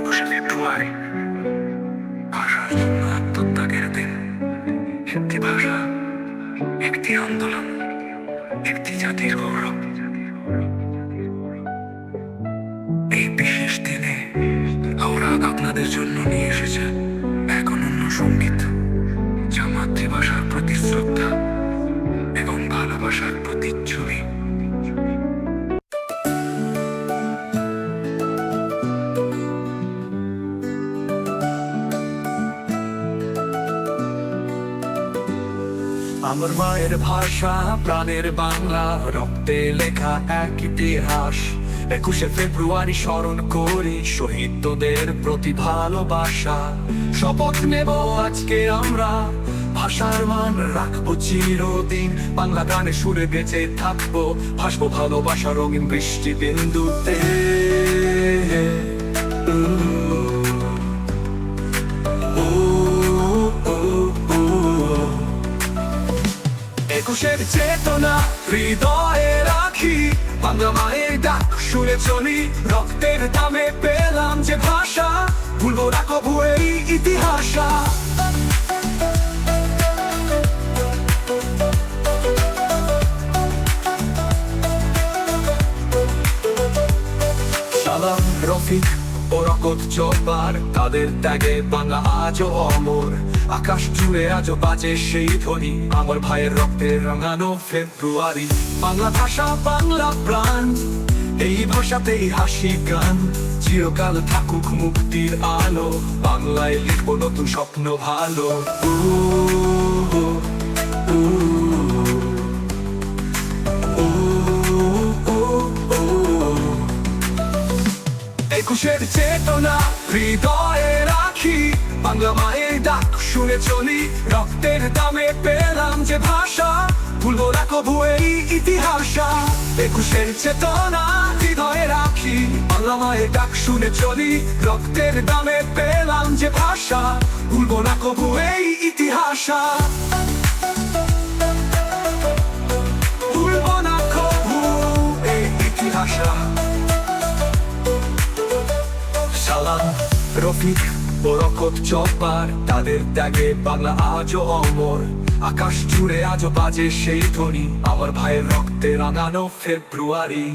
21শে ফেব্রুয়ারি ভাষার জন্য আত্মত্যাগের দিন। একটি ভাষা, একটি আন্দোলন, একটি জাতির গৌরব। এই বিশেষ দিনে আমরা আপনাদের জন্য নিয়ে এসেছে এক অনন্য সঙ্গীত, যা মাতৃভাষার প্রতি শ্রদ্ধা এবং ভালোবাসার প্রতিচ্ছবি। আমার মায়ের ভাষা, প্রাণের বাংলা, রক্তে লেখা এক ইতিহাস। 21শে ফেব্রুয়ারি স্মরণ করি শহীদদের প্রতি ভালোবাসা। শপথ নেব আজকে আমরা, ভাষার মান রাখবো চিরদিন। বাংলা গানে সুরে বেঁচে থাকবো, ভাসবো ভালোবাসা রঙিন বৃষ্টি বিন্দুতে। 21শে চেতনা হৃদয়ে রাখি, বাংলা মায়ের ডাক শুনে চলি। রক্তের দামে পেলাম যে ভাষা, ভুলবো না কবু এই ইতিহাস। সালাম রফিক ও রকত চোপার, তাদের ত্যাগে বাংলা আজও অমর। আকাশ জুড়ে আজও বাজে সেই ধ্বনি, আমার ভাইয়ের রক্তের রাঙানো ফেব্রুয়ারি। বাংলা ভাষা, বাংলা প্রাণ, এই ভাষাতেই হাসি গান। চিরকাল থাকুক মুক্তির আলো, বাংলায় লিখবো নতুন স্বপ্ন ভালো। 21শে চেতনা হৃদয়ে রাখি, বাংলা মায়ের ডাক শুনে চলি। রক্তের দামে পেলাম যে ভাষা, ভুলবো না কবু এই ইতিহাস। 21শে চেতনা হৃদয়ে রাখি, বাংলা মায়ের ডাক শুনে চলি। রক্তের দামে পেলাম যে ভাষা, ভুলবো না কবু এই ইতিহাস। ভুলবো না কবু এই ইতিহাস। সালাম রফিক ও রকত চপার, তাদের ত্যাগে বাংলা আজও অমর। আকাশ জুড়ে আজও বাজে সেই ধ্বনি, আমার ভাইয়ের রক্তে রাঙানো ফেব্রুয়ারি।